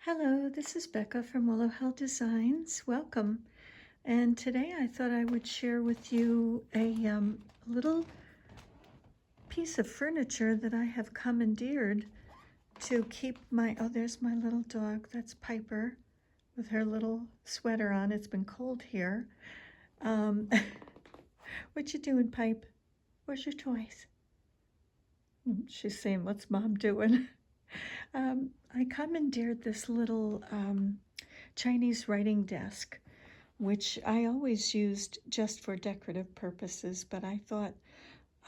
Hello, this is Becca from Willow Hill Designs. Welcome. And today I thought I would share with you a little piece of furniture that I have commandeered to keep oh, there's my little dog. That's Piper with her little sweater on. It's been cold here. What you doing, Pipe? Where's your toys? She's saying, what's Mom doing? I commandeered this little Chinese writing desk, which I always used just for decorative purposes, but I thought,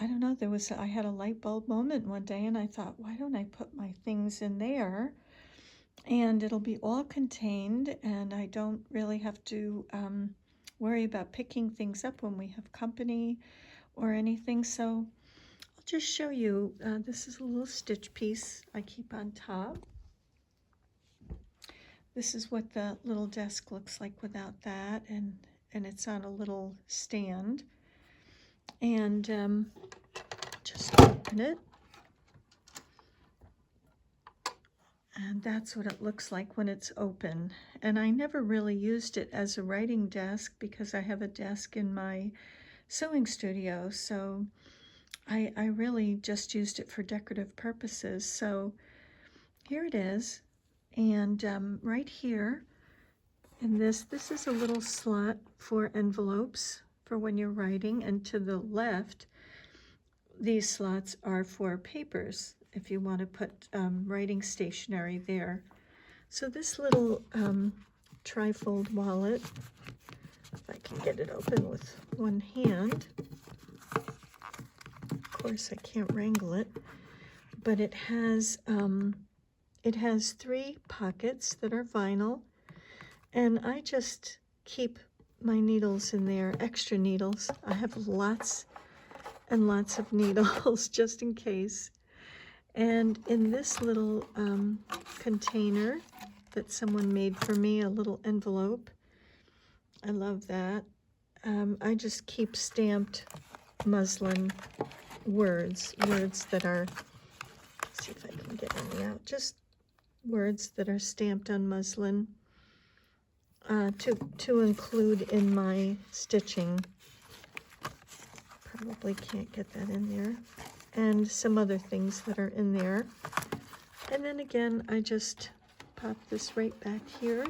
I don't know, I had a light bulb moment one day and I thought, why don't I put my things in there and it'll be all contained and I don't really have to worry about picking things up when we have company or anything. So I'll just show you, this is a little stitch piece I keep on top. This is what the little desk looks like without that, and it's on a little stand. And just open it. And that's what it looks like when it's open. And I never really used it as a writing desk because I have a desk in my sewing studio, so I really just used it for decorative purposes. So here it is. And right here, in this is a little slot for envelopes for when you're writing, and to the left, these slots are for papers, if you want to put writing stationery there. So this little trifold wallet, if I can get it open with one hand, of course I can't wrangle it, but it has 3 pockets that are vinyl, and I just keep my needles in there, extra needles. I have lots and lots of needles just in case. And in this little container that someone made for me, a little envelope, I love that. I just keep stamped muslin words that are, let's see if I can get any out, just words that are stamped on muslin to include in my stitching. Probably can't get that in there. And some other things that are in there. And then again, I just pop this right back here.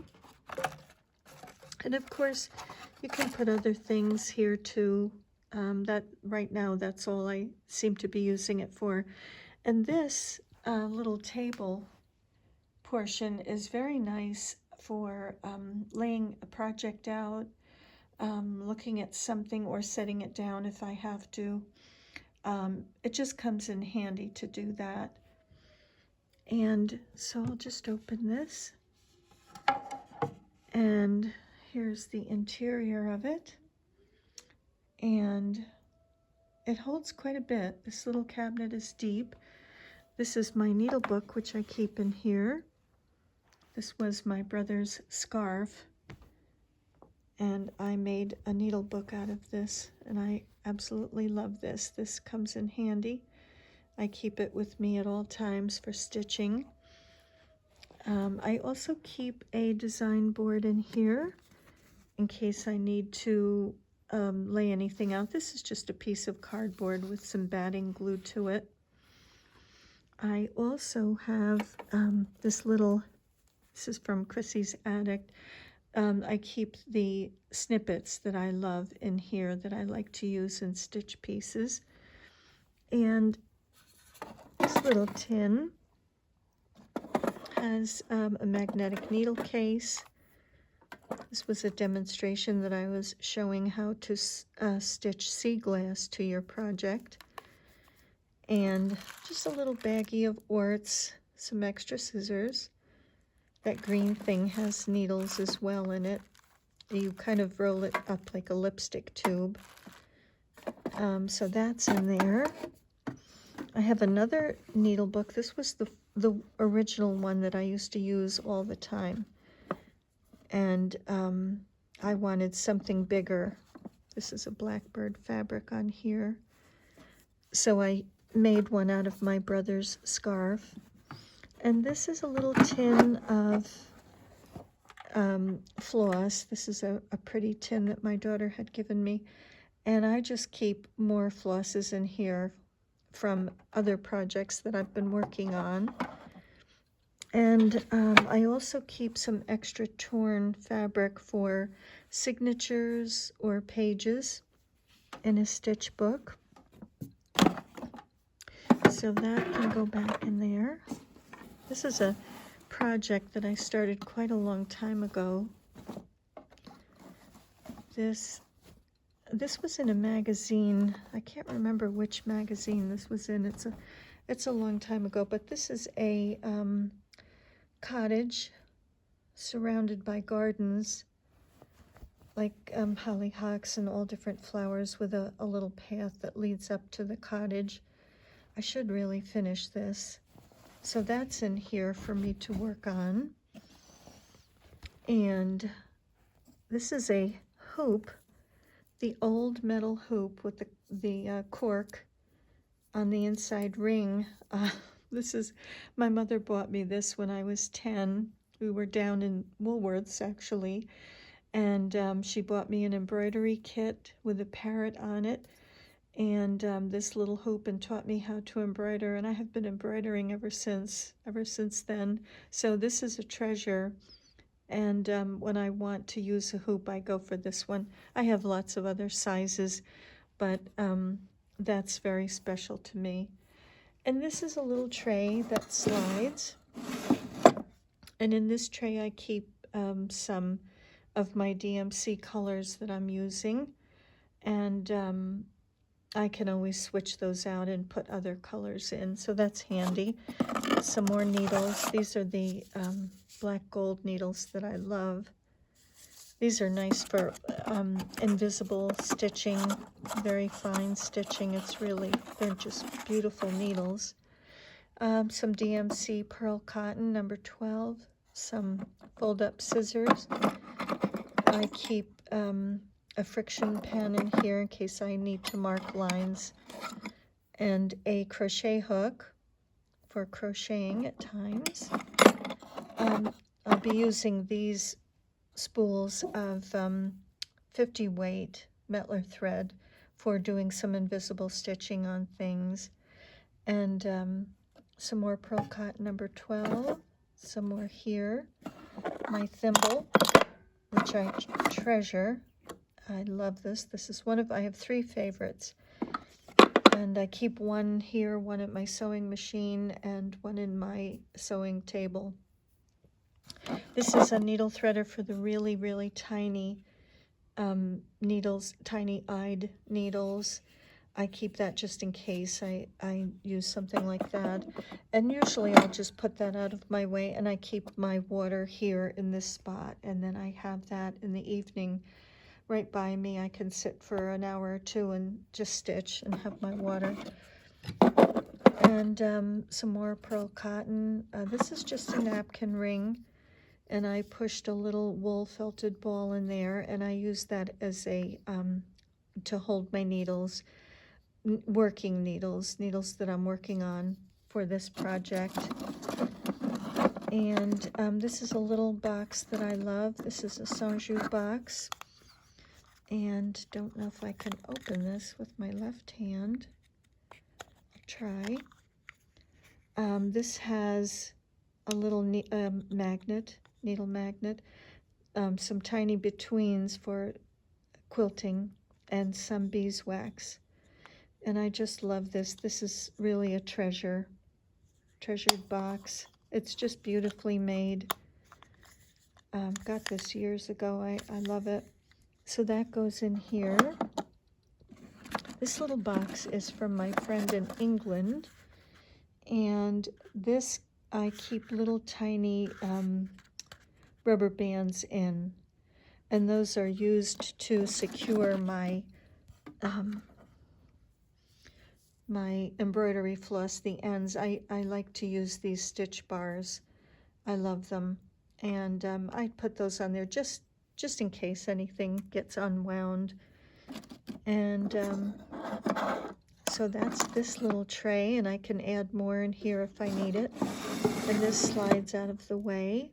And of course, you can put other things here too. That right now, that's all I seem to be using it for. And this little table portion is very nice for laying a project out, looking at something, or setting it down if I have to. It just comes in handy to do that. And so I'll just open this, and here's the interior of it, and it holds quite a bit. This little cabinet is deep. This is my needle book, which I keep in here. This was my brother's scarf, and I made a needle book out of this, and I absolutely love this. This comes in handy. I keep it with me at all times for stitching. I also keep a design board in here in case I need to lay anything out. This is just a piece of cardboard with some batting glued to it. I also have this is from Chrissy's Attic. I keep the snippets that I love in here that I like to use in stitch pieces. And this little tin has a magnetic needle case. This was a demonstration that I was showing how to stitch sea glass to your project. And just a little baggie of orts, some extra scissors. That green thing has needles as well in it. You kind of roll it up like a lipstick tube. So that's in there. I have another needle book. This was the original one that I used to use all the time. And I wanted something bigger. This is a blackbird fabric on here. So I made one out of my brother's scarf. And this is a little tin of floss. This is a pretty tin that my daughter had given me. And I just keep more flosses in here from other projects that I've been working on. And I also keep some extra torn fabric for signatures or pages in a stitch book. So that can go back in there. This is a project that I started quite a long time ago. This was in a magazine. I can't remember which magazine this was in. It's a long time ago, but this is a cottage surrounded by gardens, like hollyhocks and all different flowers, with a little path that leads up to the cottage. I should really finish this. So that's in here for me to work on. And this is a hoop, the old metal hoop with the cork on the inside ring. My mother bought me this when I was 10. We were down in Woolworths, actually, and she bought me an embroidery kit with a parrot on it, and this little hoop, and taught me how to embroider, and I have been embroidering ever since then. So this is a treasure, and when I want to use a hoop, I go for this one. I have lots of other sizes, but that's very special to me. And this is a little tray that slides, and in this tray I keep some of my DMC colors that I'm using, and I can always switch those out and put other colors in, so that's handy. Some more needles. These are the black gold needles that I love. These are nice for invisible stitching, very fine stitching. They're just beautiful needles. Some DMC pearl cotton, number 12. Some fold-up scissors. I keep a friction pen in here in case I need to mark lines, and a crochet hook for crocheting at times. I'll be using these spools of 50 weight Metler thread for doing some invisible stitching on things. And some more pearl cotton, number 12. Some more here. My thimble, which I treasure. I love this. This is I have 3 favorites. And I keep one here, one at my sewing machine, and one in my sewing table. This is a needle threader for the really, really tiny needles, tiny-eyed needles. I keep that just in case I use something like that. And usually I'll just put that out of my way, and I keep my water here in this spot, and then I have that in the evening right by me. I can sit for an hour or 2 and just stitch and have my water. And some more pearl cotton. This is just a napkin ring, and I pushed a little wool felted ball in there, and I use that as a to hold my needles, working needles that I'm working on for this project. And this is a little box that I love. This is a Sanju box, and don't know if I can open this with my left hand. I'll try. This has a little needle magnet, some tiny betweens for quilting, and some beeswax. And I just love this. This is really a treasured box. It's just beautifully made. Got this years ago. I love it. So that goes in here. This little box is from my friend in England, and this I keep little tiny rubber bands in, and those are used to secure my my embroidery floss, the ends. I like to use these stitch bars. I love them, and I put those on there just in case anything gets unwound. And so that's this little tray, and I can add more in here if I need it. And this slides out of the way.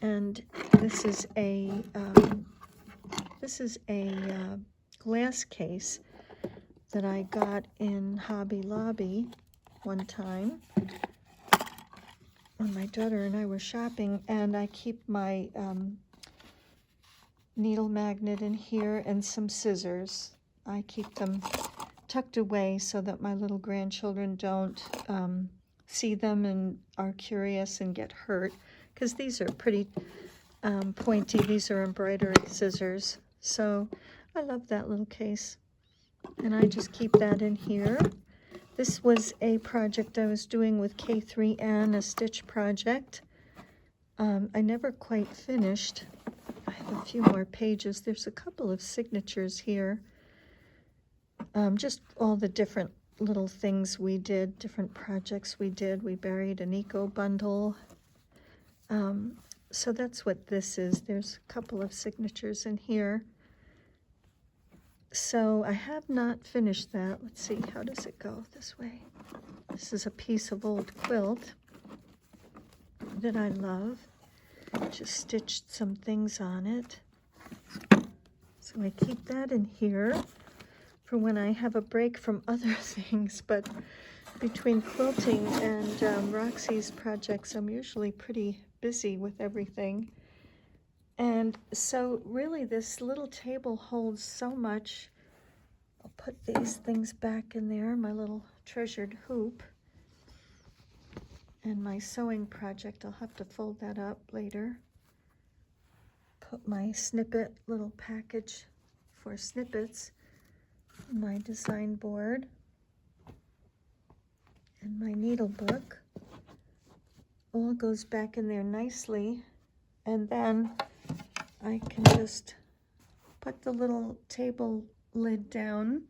And this is a glass case that I got in Hobby Lobby one time when my daughter and I were shopping, and I keep my needle magnet in here and some scissors. I keep them tucked away so that my little grandchildren don't see them and are curious and get hurt, because these are pretty pointy. These are embroidery scissors. So I love that little case, and I just keep that in here. This was a project I was doing with K3N, a stitch project. I never quite finished. I have a few more pages. There's a couple of signatures here. Just all the different little things we did, different projects we did. We buried an eco bundle. So that's what this is. There's a couple of signatures in here. So I have not finished that. Let's see, how does it go this way? This is a piece of old quilt that I love. Just stitched some things on it. So I keep that in here for when I have a break from other things, but between quilting and Roxy's projects, I'm usually pretty busy with everything. And so really this little table holds so much. I'll put these things back in there, my little treasured hoop. And my sewing project, I'll have to fold that up later. Put my snippet little package for snippets, my design board, and my needle book. All goes back in there nicely. And then I can just put the little table lid down.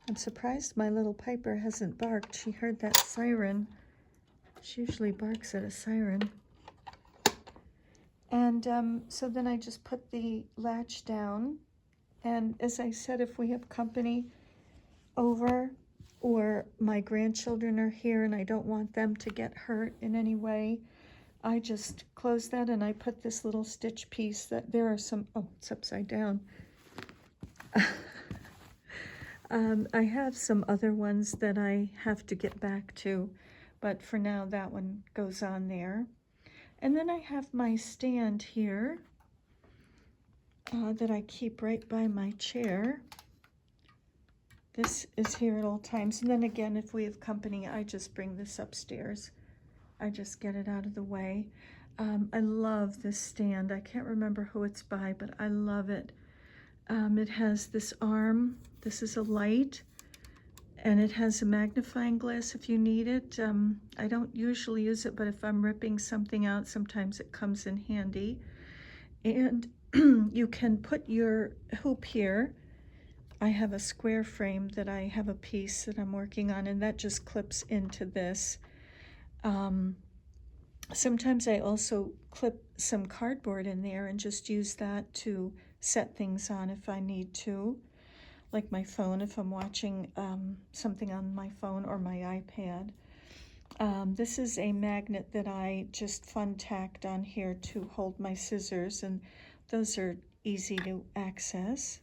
I'm surprised my little Piper hasn't barked. She heard that siren. She usually barks at a siren. And so then I just put the latch down. And as I said, if we have company over or my grandchildren are here and I don't want them to get hurt in any way, I just close that and I put this little stitch piece that there are some, oh, it's upside down. I have some other ones that I have to get back to, but for now that one goes on there. And then I have my stand here that I keep right by my chair. This is here at all times. And then again, if we have company, I just bring this upstairs. I just get it out of the way. I love this stand. I can't remember who it's by, but I love it. It has this arm. This is a light, and it has a magnifying glass if you need it. I don't usually use it, but if I'm ripping something out, sometimes it comes in handy. And you can put your hoop here. I have a square frame that I have a piece that I'm working on, and that just clips into this. Sometimes I also clip some cardboard in there and just use that to set things on if I need to, like my phone if I'm watching something on my phone or my iPad. This is a magnet that I just fun tacked on here to hold my scissors, and those are easy to access.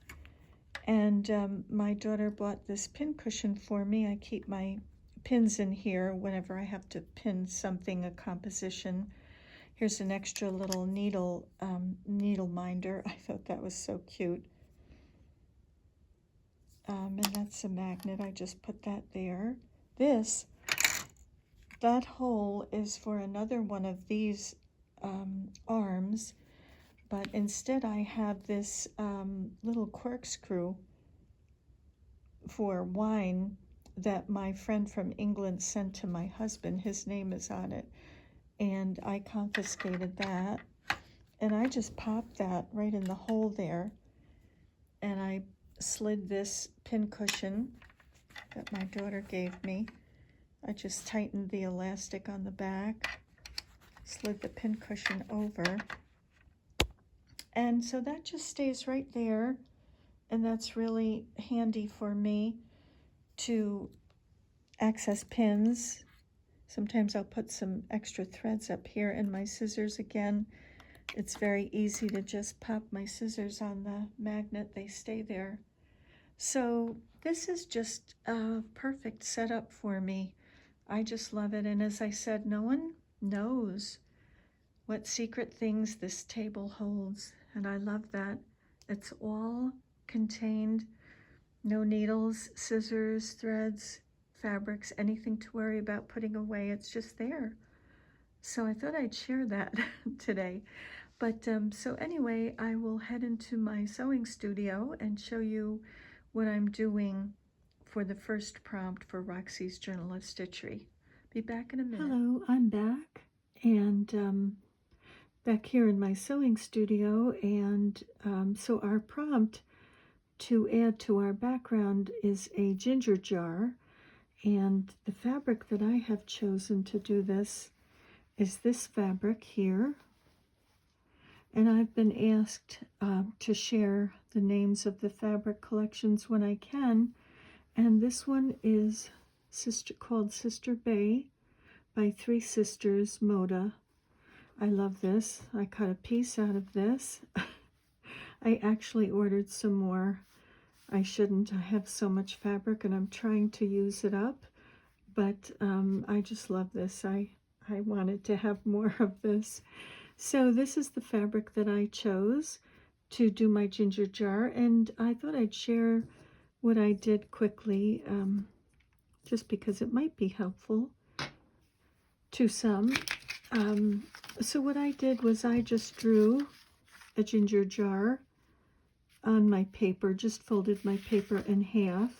And my daughter bought this pin cushion for me. I keep my pins in here whenever I have to pin something, a composition. Here's an extra little needle minder. I thought that was so cute. And that's a magnet. I just put that there. That hole is for another one of these arms, but instead I have this little corkscrew for wine that my friend from England sent to my husband. His name is on it, and I confiscated that, and I just popped that right in the hole there, and I slid this pin cushion that my daughter gave me. I just tightened the elastic on the back, slid the pin cushion over, and so that just stays right there, and that's really handy for me to access pins. Sometimes I'll put some extra threads up here, and my scissors again. It's very easy to just pop my scissors on the magnet. They stay there. So this is just a perfect setup for me. I just love it. And as I said, no one knows what secret things this table holds. And I love that. It's all contained. No needles, scissors, threads, fabrics, anything to worry about putting away. It's just there. So I thought I'd share that today. But so anyway, I will head into my sewing studio and show you what I'm doing for the first prompt for Roxy's Journal of Stitchery. Be back in a minute. Hello, I'm back, and back here in my sewing studio, and so our prompt to add to our background is a ginger jar, and the fabric that I have chosen to do this is this fabric here. And I've been asked to share the names of the fabric collections when I can. And this one is called Sister Bay by Three Sisters Moda. I love this. I cut a piece out of this. I actually ordered some more. I shouldn't. I have so much fabric and I'm trying to use it up. But I just love this. I wanted to have more of this. So this is the fabric that I chose to do my ginger jar, and I thought I'd share what I did quickly, just because it might be helpful to some. So what I did was I just drew a ginger jar on my paper, just folded my paper in half,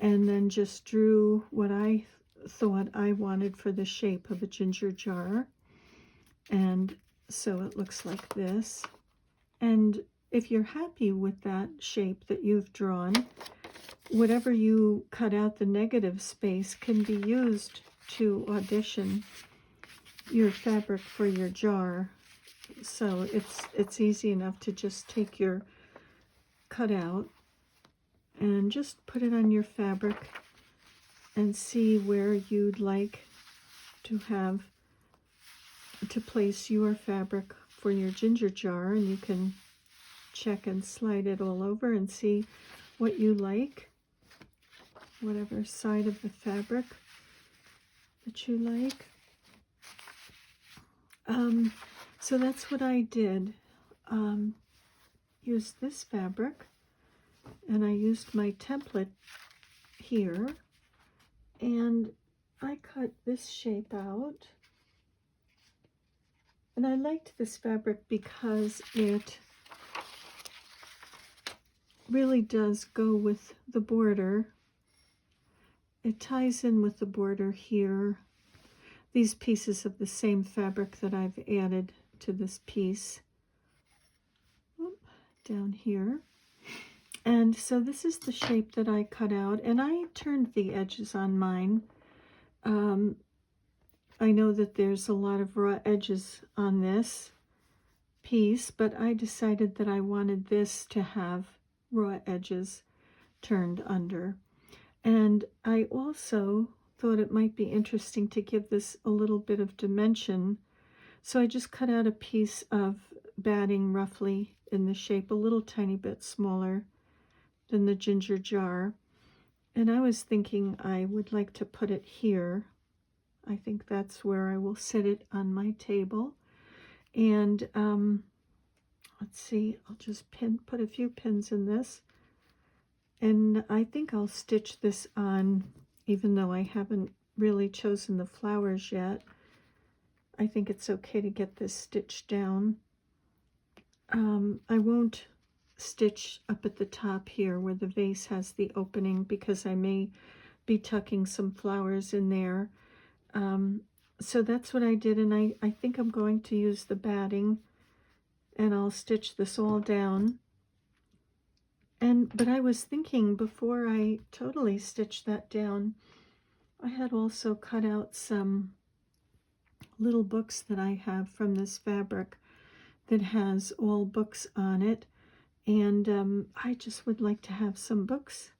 and then just drew what I thought I wanted for the shape of a ginger jar. And so it looks like this. And if you're happy with that shape that you've drawn, whatever you cut out the negative space can be used to audition your fabric for your jar. So it's easy enough to just take your cutout and just put it on your fabric and see where you'd like to place your fabric for your ginger jar, and you can check and slide it all over and see what you like, whatever side of the fabric that you like. So that's what I did. Use this fabric, and I used my template here, and I cut this shape out. And I liked this fabric because it really does go with the border. It ties in with the border here. These pieces of the same fabric that I've added to this piece down here. And so this is the shape that I cut out, and I turned the edges on mine. I know that there's a lot of raw edges on this piece, but I decided that I wanted this to have raw edges turned under. And I also thought it might be interesting to give this a little bit of dimension. So I just cut out a piece of batting roughly in the shape a little tiny bit smaller than the ginger jar. And I was thinking I would like to put it here. I think that's where I will sit it on my table. And let's see, I'll just put a few pins in this. And I think I'll stitch this on, even though I haven't really chosen the flowers yet. I think it's okay to get this stitched down. I won't stitch up at the top here where the vase has the opening, because I may be tucking some flowers in there. So that's what I did, and I think I'm going to use the batting, and I'll stitch this all down. But I was thinking, before I totally stitch that down, I had also cut out some little books that I have from this fabric that has all books on it, and I just would like to have some books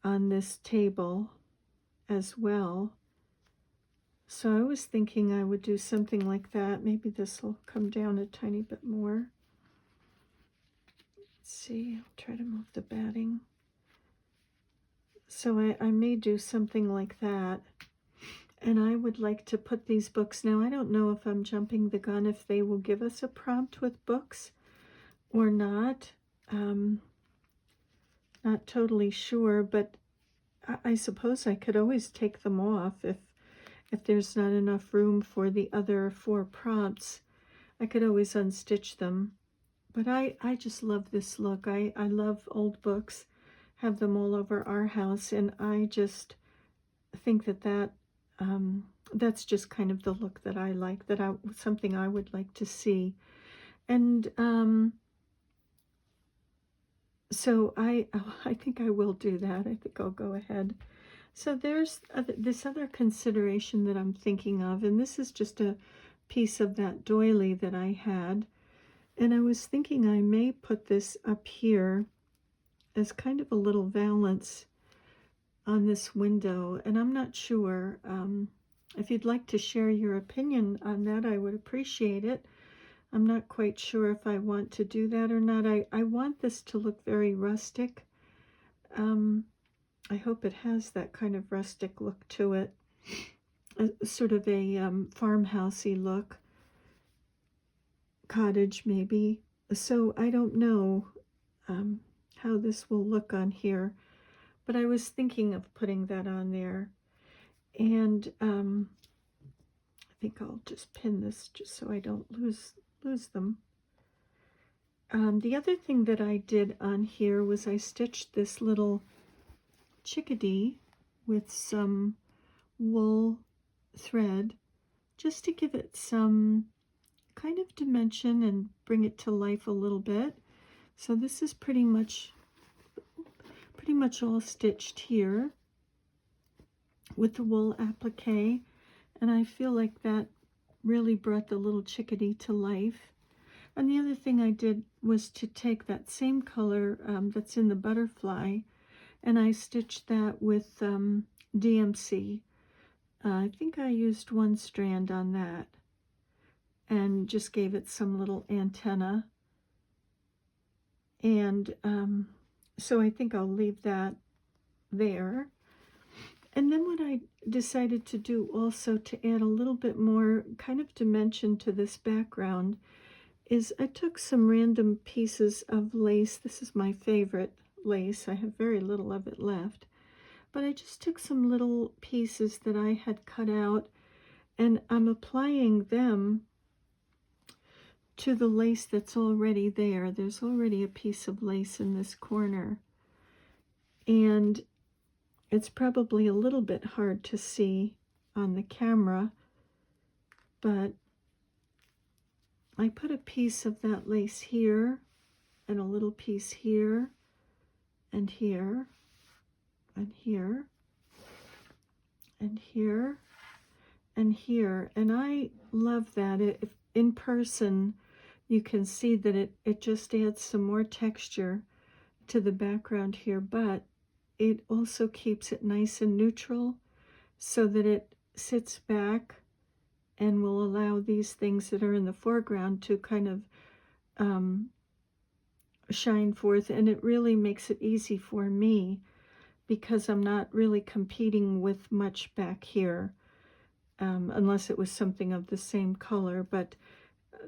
on this table. as well. So I was thinking I would do something like that. Maybe this will come down a tiny bit more. Let's see, I'll try to move the batting. So I may do something like that. And I would like to put these books, now I don't know if I'm jumping the gun, if they will give us a prompt with books or not. Not totally sure, but I suppose I could always take them off if there's not enough room for the other 4 prompts. I could always unstitch them. But I just love this look. I love old books, have them all over our house, and I just think that that's just kind of the look that I like, something I would like to see. And so I think I will do that. I think I'll go ahead. So there's this other consideration that I'm thinking of, and this is just a piece of that doily that I had. And I was thinking I may put this up here as kind of a little valance on this window, and I'm not sure. If you'd like to share your opinion on that, I would appreciate it. I'm not quite sure if I want to do that or not. I want this to look very rustic. I hope it has that kind of rustic look to it, sort of a farmhousey look, cottage maybe. So I don't know how this will look on here, but I was thinking of putting that on there. And I think I'll just pin this just so I don't lose them. The other thing that I did on here was I stitched this little chickadee with some wool thread just to give it some kind of dimension and bring it to life a little bit. So this is pretty much all stitched here with the wool applique, and I feel like that really brought the little chickadee to life. And the other thing I did was to take that same color that's in the butterfly, and I stitched that with DMC. I think I used 1 strand on that and just gave it some little antenna. And so I think I'll leave that there. And then what I decided to do also to add a little bit more kind of dimension to this background is I took some random pieces of lace. This is my favorite lace. I have very little of it left. But I just took some little pieces that I had cut out, and I'm applying them to the lace that's already there. There's already a piece of lace in this corner. And it's probably a little bit hard to see on the camera, but I put a piece of that lace here, and a little piece here, and here, and here, and here, and here. And I love that. If in person, you can see that it just adds some more texture to the background here, but it also keeps it nice and neutral so that it sits back and will allow these things that are in the foreground to kind of shine forth. And it really makes it easy for me because I'm not really competing with much back here, unless it was something of the same color. But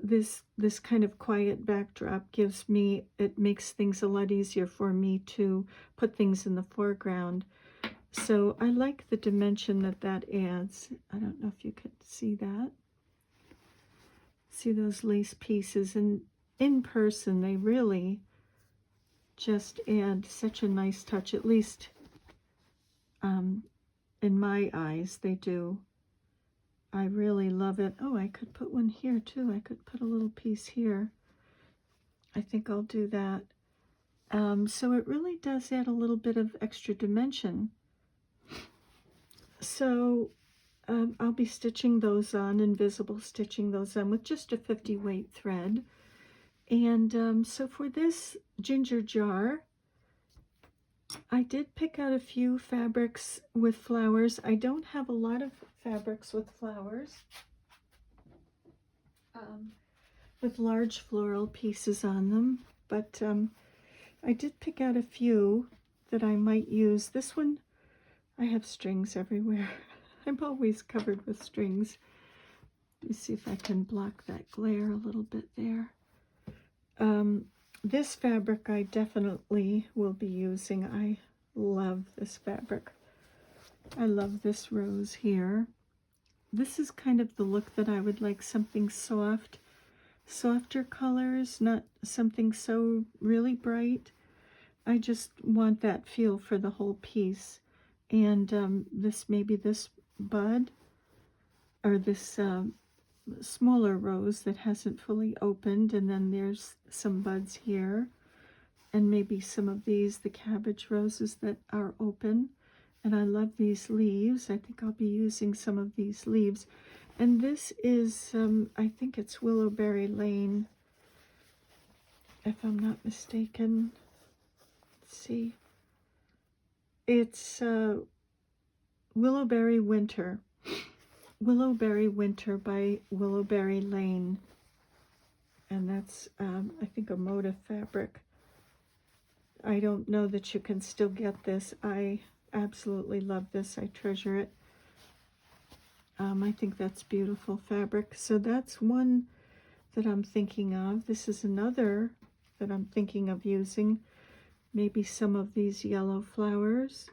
this kind of quiet backdrop it makes things a lot easier for me to put things in the foreground. So I like the dimension that adds. I don't know if you could see that. See those lace pieces, and in person they really just add such a nice touch, at least in my eyes they do. I really love it. Oh, I could put one here too. I could put a little piece here. I think I'll do that. So it really does add a little bit of extra dimension. So I'll be stitching those on, invisible stitching those on with just a 50 weight thread. And so for this ginger jar, I did pick out a few fabrics with flowers. I don't have a lot of fabrics with flowers, with large floral pieces on them, but I did pick out a few that I might use. This one, I have strings everywhere. I'm always covered with strings. Let me see if I can block that glare a little bit there. This fabric I definitely will be using. I love this fabric. I love this rose here. This is kind of the look that I would like, something soft, softer colors, not something so really bright. I just want that feel for the whole piece. And maybe this bud, or this smaller rose that hasn't fully opened, and then there's some buds here, and maybe some of these, the cabbage roses that are open. And I love these leaves. I think I'll be using some of these leaves. And this is, I think it's Willowberry Lane, if I'm not mistaken. Let's see. It's Willowberry Winter. Willowberry Winter by Willowberry Lane. And that's, I think, a motif fabric. I don't know that you can still get this. I absolutely love this. I treasure it. I think that's beautiful fabric. So that's one that I'm thinking of. This is another that I'm thinking of using. Maybe some of these yellow flowers.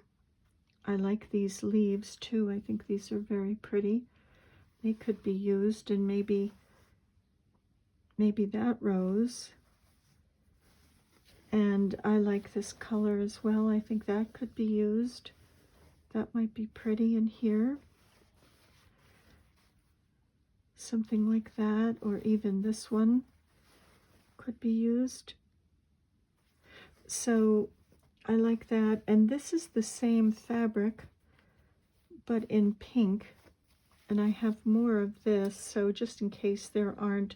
I like these leaves too. I think these are very pretty. They could be used, and maybe that rose. And I like this color as well. I think that could be used. That might be pretty in here. Something like that, or even this one could be used. So I like that. And this is the same fabric, but in pink. And I have more of this, so just in case there aren't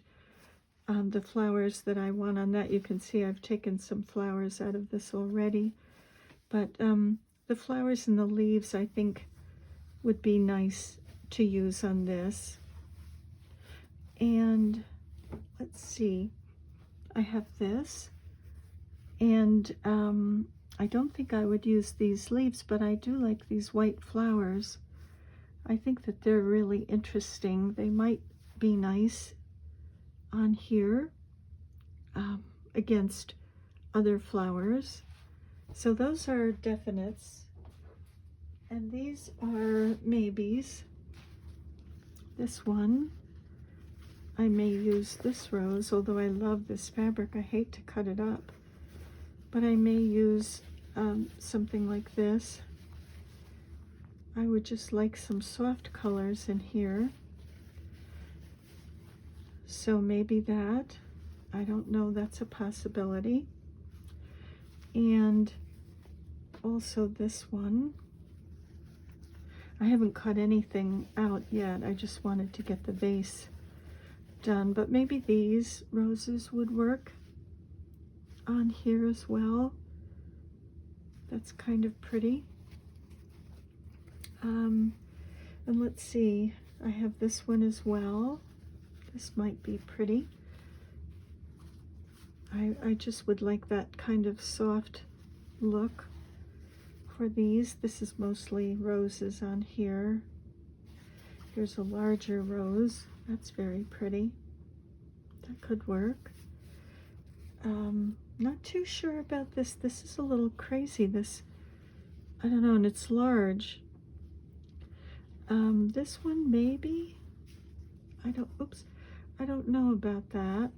the flowers that I want on that, you can see I've taken some flowers out of this already. But the flowers and the leaves, I think, would be nice to use on this. And let's see, I have this, and I don't think I would use these leaves, but I do like these white flowers. I think that they're really interesting. They might be nice on here against other flowers. So those are definites, and these are maybes. This one, I may use this rose, although I love this fabric. I hate to cut it up, but I may use something like this. I would just like some soft colors in here. So maybe that, I don't know, that's a possibility. And also this one. I haven't cut anything out yet. I just wanted to get the vase done, but maybe these roses would work on here as well. That's kind of pretty. And let's see, I have this one as well. This might be pretty. I just would like that kind of soft look for these. This is mostly roses on here. Here's a larger rose. That's very pretty. That could work. Not too sure about this. This is a little crazy. This, I don't know, and it's large. This one maybe. I don't know about that.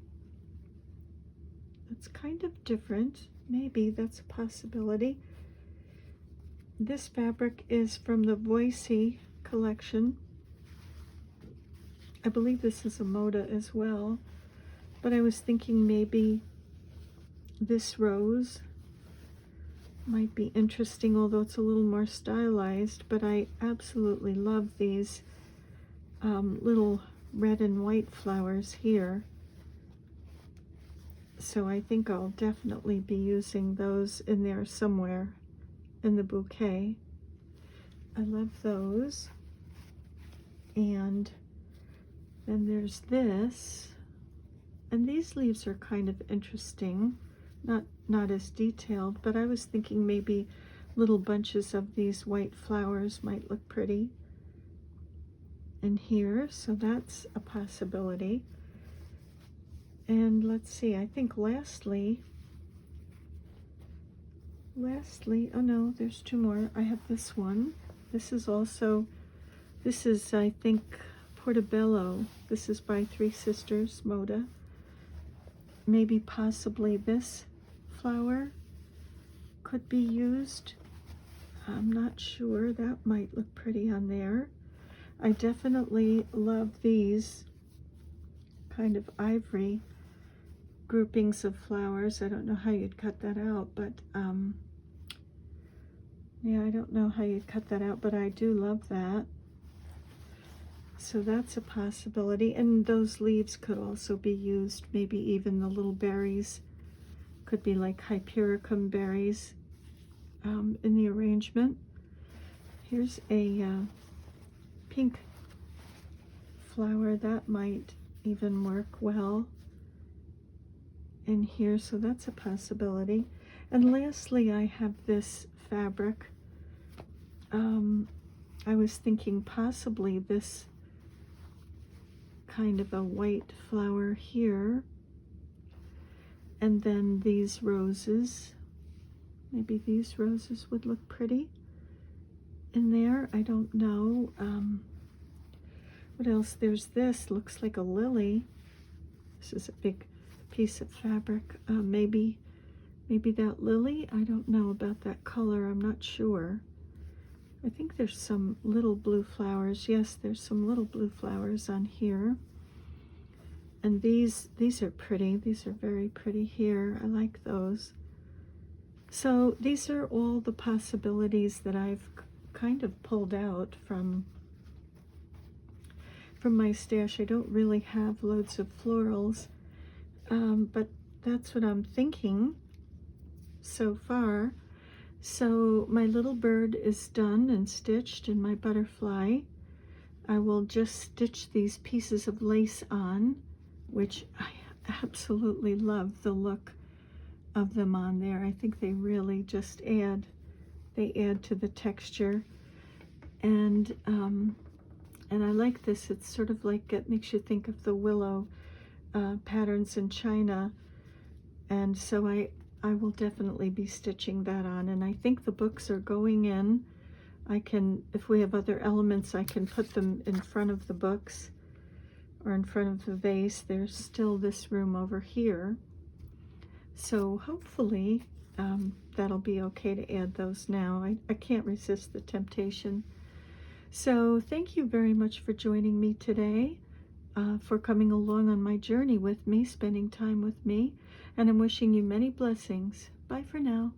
It's kind of different. Maybe that's a possibility. This fabric is from the Voicey collection. I believe this is a Moda as well, but I was thinking maybe this rose might be interesting, although it's a little more stylized. But I absolutely love these little red and white flowers here. So I think I'll definitely be using those in there somewhere. in the bouquet. I love those. And then there's this, and these leaves are kind of interesting, not as detailed, but I was thinking maybe little bunches of these white flowers might look pretty in here, so that's a possibility. And let's see, I think lastly, oh no, there's two more. I have this one. This is I think Portobello. This is by Three Sisters Moda. Maybe possibly this flower could be used. I'm not sure. That might look pretty on there. I definitely love these kind of ivory groupings of flowers. I don't know how you'd cut that out, but yeah, I don't know how you'd cut that out, but I do love that. So that's a possibility. And those leaves could also be used, maybe even the little berries could be like hypericum berries in the arrangement. Here's a pink flower that might even work well in here, so that's a possibility. And lastly, I have this fabric. I was thinking possibly this kind of a white flower here, and then these roses. Maybe these roses would look pretty in there. I don't know. What else? There's this, looks like a lily. This is a big piece of fabric. Maybe that lily. I don't know about that color. I'm not sure. I think there's some little blue flowers. Yes, there's some little blue flowers on here. And these are pretty. These are very pretty here. I like those. So these are all the possibilities that I've kind of pulled out from my stash. I don't really have loads of florals, but that's what I'm thinking so far. So my little bird is done and stitched, and my butterfly. I will just stitch these pieces of lace on, which I absolutely love the look of them on there. I think they really just add to the texture. And I like this. It's sort of like, it makes you think of the willow patterns in China. And so I will definitely be stitching that on. And I think the books are going in. I can, if we have other elements, I can put them in front of the books or in front of the vase. There's still this room over here. So hopefully that'll be okay to add those now. I can't resist the temptation. So thank you very much for joining me today, for coming along on my journey with me, spending time with me, and I'm wishing you many blessings. Bye for now.